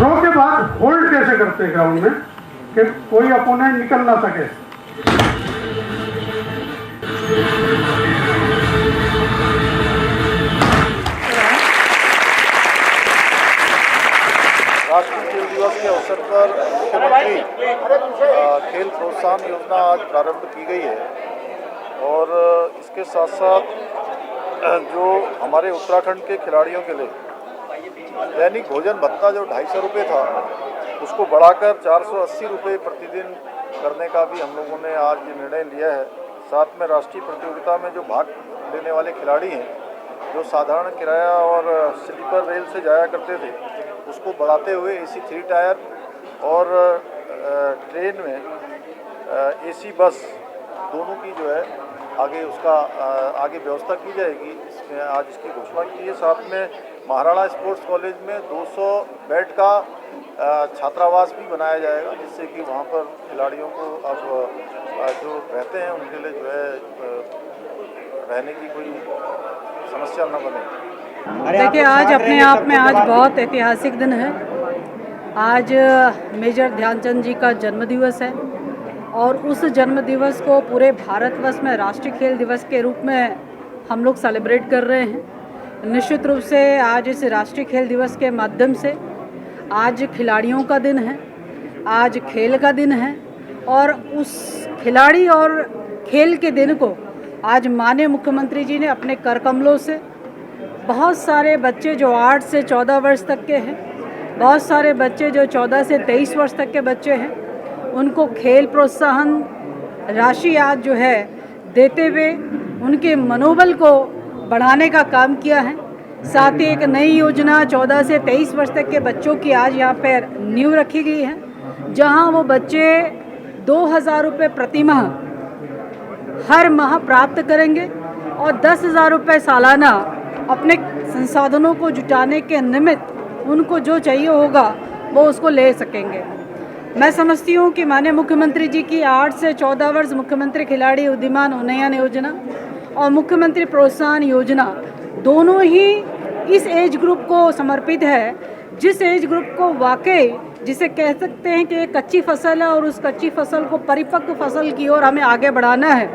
Throw के बाद hold कैसे करते हैं ग्राउंड में कि कोई अपोनेंट निकल ना सके। राष्ट्रीय खेल दिवस के अवसर पर मुख्यमंत्री खेल प्रोत्साहन योजना आज प्रारंभ की गई है और इसके साथ साथ जो हमारे उत्तराखंड के खिलाड़ियों के लिए दैनिक भोजन भत्ता जो 250 रुपये था उसको बढ़ाकर 480 रुपये प्रतिदिन करने का भी हम लोगों ने आज निर्णय लिया है। साथ में राष्ट्रीय प्रतियोगिता में जो भाग लेने वाले खिलाड़ी हैं जो साधारण किराया और स्लीपर रेल से जाया करते थे उसको बढ़ाते हुए AC 3 टायर और ट्रेन में AC बस दोनों की जो है आगे उसका आगे व्यवस्था की जाएगी। इसमें आज इसकी घोषणा की है। साथ में महाराणा स्पोर्ट्स कॉलेज में 200 बेड का छात्रावास भी बनाया जाएगा जिससे कि वहाँ पर खिलाड़ियों को अब जो रहते हैं उनके लिए जो है रहने की कोई समस्या न बने। देखिए, आज अपने आप में आज बहुत ऐतिहासिक दिन है। आज मेजर ध्यानचंद जी का जन्मदिवस है और उस जन्मदिवस को पूरे भारतवर्ष में राष्ट्रीय खेल दिवस के रूप में हम लोग सेलिब्रेट कर रहे हैं। निश्चित रूप से आज इस राष्ट्रीय खेल दिवस के माध्यम से आज खिलाड़ियों का दिन है, आज खेल का दिन है और उस खिलाड़ी और खेल के दिन को आज माननीय मुख्यमंत्री जी ने अपने कर कमलों से बहुत सारे बच्चे जो 8 से 14 वर्ष तक के हैं, बहुत सारे बच्चे जो 14 से 23 वर्ष तक के बच्चे हैं, उनको खेल प्रोत्साहन राशि आज जो है देते हुए उनके मनोबल को बढ़ाने का काम किया है। साथ ही एक नई योजना 14 से 23 वर्ष तक के बच्चों की आज यहाँ पर नींव रखी गई है, जहाँ वो बच्चे 2000 रुपये प्रति माह हर माह प्राप्त करेंगे और 10,000 रुपये सालाना अपने संसाधनों को जुटाने के निमित्त उनको जो चाहिए होगा वो उसको ले सकेंगे। मैं समझती हूँ कि माननीय मुख्यमंत्री जी की 8 से 14 वर्ष मुख्यमंत्री खिलाड़ी उद्यमान उन्नयन योजना और मुख्यमंत्री प्रोत्साहन योजना दोनों ही इस एज ग्रुप को समर्पित है, जिस एज ग्रुप को वाकई जिसे कह सकते हैं कि एक कच्ची फसल है और उस कच्ची फसल को परिपक्व फसल की ओर हमें आगे बढ़ाना है।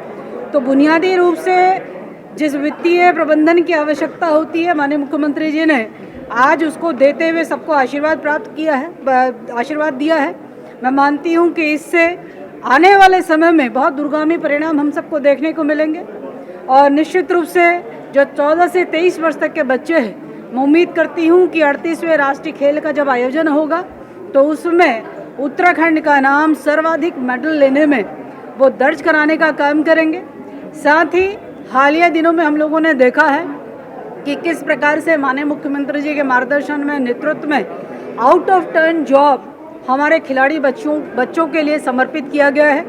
तो बुनियादी रूप से जिस वित्तीय प्रबंधन की आवश्यकता होती है, माननीय मुख्यमंत्री जी ने आज उसको देते हुए सबको आशीर्वाद प्राप्त किया है, आशीर्वाद दिया है। मैं मानती हूँ कि इससे आने वाले समय में बहुत दूरगामी परिणाम हम सबको देखने को मिलेंगे और निश्चित रूप से जो 14 से 23 वर्ष तक के बच्चे हैं, मैं उम्मीद करती हूँ कि 38वें राष्ट्रीय खेल का जब आयोजन होगा तो उसमें उत्तराखंड का नाम सर्वाधिक मेडल लेने में वो दर्ज कराने का काम करेंगे। साथ ही हालिया दिनों में हम लोगों ने देखा है कि किस प्रकार से माननीय मुख्यमंत्री जी के मार्गदर्शन में नेतृत्व में आउट ऑफ टर्न जॉब हमारे खिलाड़ी बच्चों के लिए समर्पित किया गया है।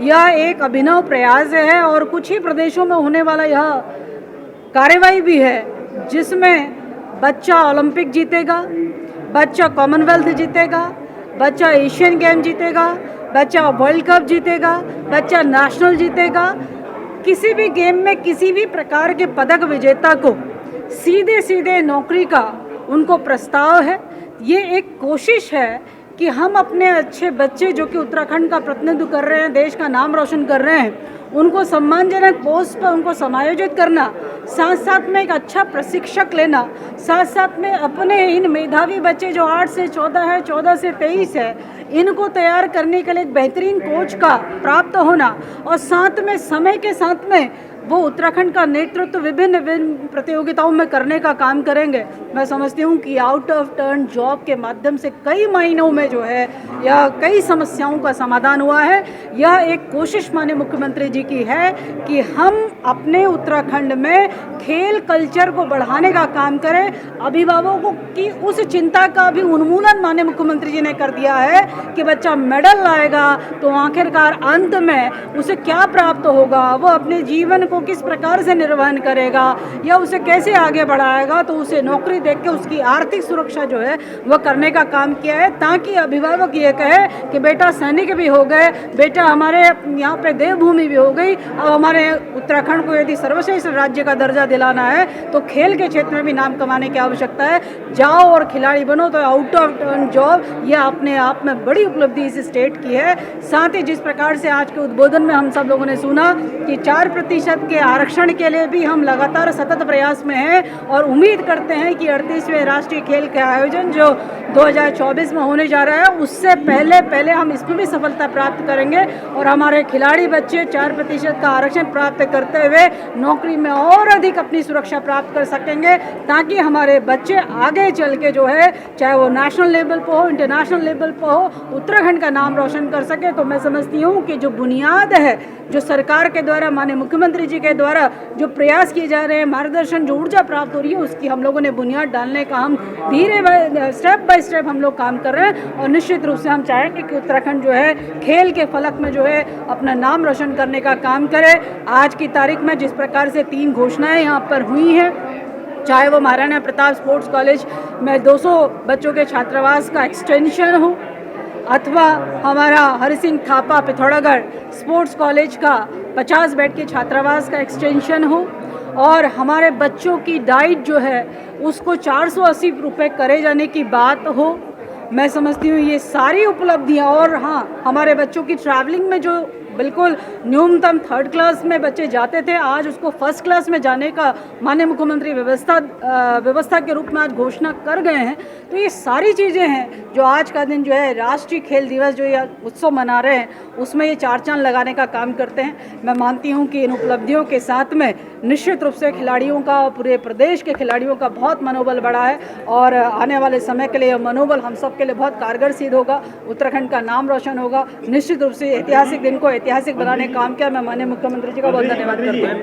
यह एक अभिनव प्रयास है और कुछ ही प्रदेशों में होने वाला यह कार्यवाही भी है जिसमें बच्चा ओलंपिक जीतेगा, बच्चा कॉमनवेल्थ जीतेगा, बच्चा एशियन गेम जीतेगा, बच्चा वर्ल्ड कप जीतेगा, बच्चा नेशनल जीतेगा। किसी भी गेम में किसी भी प्रकार के पदक विजेता को सीधे सीधे नौकरी का उनको प्रस्ताव है। ये एक कोशिश है कि हम अपने अच्छे बच्चे जो कि उत्तराखंड का प्रतिनिधित्व कर रहे हैं, देश का नाम रोशन कर रहे हैं, उनको सम्मानजनक पोस्ट पर उनको समायोजित करना, साथ साथ में एक अच्छा प्रशिक्षक लेना, साथ साथ में अपने इन मेधावी बच्चे जो 8 से 14 है, 14 से 23 है, इनको तैयार करने के लिए एक बेहतरीन कोच का प्राप्त होना और साथ में समय के साथ में वो उत्तराखंड का नेतृत्व विभिन्न प्रतियोगिताओं में करने का काम करेंगे। मैं समझती हूँ कि आउट ऑफ टर्न जॉब के माध्यम से कई महीनों में जो है या कई समस्याओं का समाधान हुआ है। यह एक कोशिश माननीय मुख्यमंत्री जी की है कि हम अपने उत्तराखंड में खेल कल्चर को बढ़ाने का काम करें। अभिभावकों की उस चिंता का भी उन्मूलन माननीय मुख्यमंत्री जी ने कर दिया है कि बच्चा मेडल लाएगा तो आखिरकार अंत में उसे क्या प्राप्त होगा, वो अपने जीवन को किस प्रकार से निर्वहन करेगा या उसे कैसे आगे बढ़ाएगा, तो उसे नौकरी देख के उसकी आर्थिक सुरक्षा जो है वह करने का काम किया है, ताकि अभिभावक ये कहे कि बेटा सैनिक भी हो गए, बेटा हमारे यहाँ पे देवभूमि भी हो गई, अब हमारे उत्तराखंड को यदि सर्वश्रेष्ठ राज्य का दर्जा दिलाना है तो खेल के क्षेत्र में भी नाम कमाने की आवश्यकता है। जाओ और खिलाड़ी बनो, तो आउट ऑफ टर्न जॉब यह अपने आप में बड़ी उपलब्धि इस स्टेट की है। साथ ही जिस प्रकार से आज के उद्बोधन में हम सब लोगों ने सुना कि 4% के आरक्षण के लिए भी हम लगातार सतत प्रयास में हैं और उम्मीद करते हैं कि 38वें राष्ट्रीय खेल का आयोजन जो 2024 में होने जा रहा है उससे पहले हम इसमें भी सफलता प्राप्त करेंगे और हमारे खिलाड़ी बच्चे 4% का आरक्षण प्राप्त करते हुए नौकरी में और अधिक अपनी सुरक्षा प्राप्त कर सकेंगे, ताकि हमारे बच्चे आगे चल के जो है चाहे वो नेशनल लेवल पर हो, इंटरनेशनल लेवल पर हो, उत्तराखंड का नाम रोशन कर सके। तो मैं समझती हूँ कि जो बुनियाद है, जो सरकार के द्वारा, माननीय मुख्यमंत्री जी के द्वारा जो प्रयास किए जा रहे हैं, मार्गदर्शन, जो ऊर्जा प्राप्त हो रही है, उसकी हम लोगों ने बुनियाद डालने का हम स्टेप बाय स्टेप हम लोग काम कर रहे हैं। और निश्चित रूप से हम चाहेंगे कि उत्तराखंड जो है खेल के फलक में जो है अपना नाम रोशन करने का काम करे। आज की तारीख में जिस प्रकार से 3 घोषणाएं यहाँ पर हुई हैं, चाहे वो महाराणा प्रताप स्पोर्ट्स कॉलेज में 200 बच्चों के छात्रावास का एक्सटेंशन हो, अथवा हमारा हरि सिंह थापा पिथौरागढ़ स्पोर्ट्स कॉलेज का 50 बेड के छात्रावास का एक्सटेंशन हो, और हमारे बच्चों की डाइट जो है उसको 480 रुपये करे जाने की बात हो। मैं समझती हूँ ये सारी उपलब्धियाँ, और हाँ, हमारे बच्चों की ट्रैवलिंग में जो बिल्कुल न्यूनतम 3rd क्लास में बच्चे जाते थे, आज उसको 1st क्लास में जाने का माननीय मुख्यमंत्री व्यवस्था के रूप में आज घोषणा कर गए हैं। तो ये सारी चीज़ें हैं जो आज का दिन जो है राष्ट्रीय खेल दिवस जो ये उत्सव मना रहे हैं उसमें ये 4 चांद लगाने का काम करते हैं। मैं मानती हूँ कि इन उपलब्धियों के साथ में निश्चित रूप से खिलाड़ियों का, पूरे प्रदेश के खिलाड़ियों का बहुत मनोबल बढ़ा है और आने वाले समय के लिए मनोबल हम सब के लिए बहुत कारगर सिद्ध होगा। उत्तराखंड का नाम रोशन होगा। निश्चित रूप से ऐतिहासिक दिन को ऐतिहासिक बनाने का काम किया। मैं माननीय मुख्यमंत्री जी का बहुत धन्यवाद करती हूँ।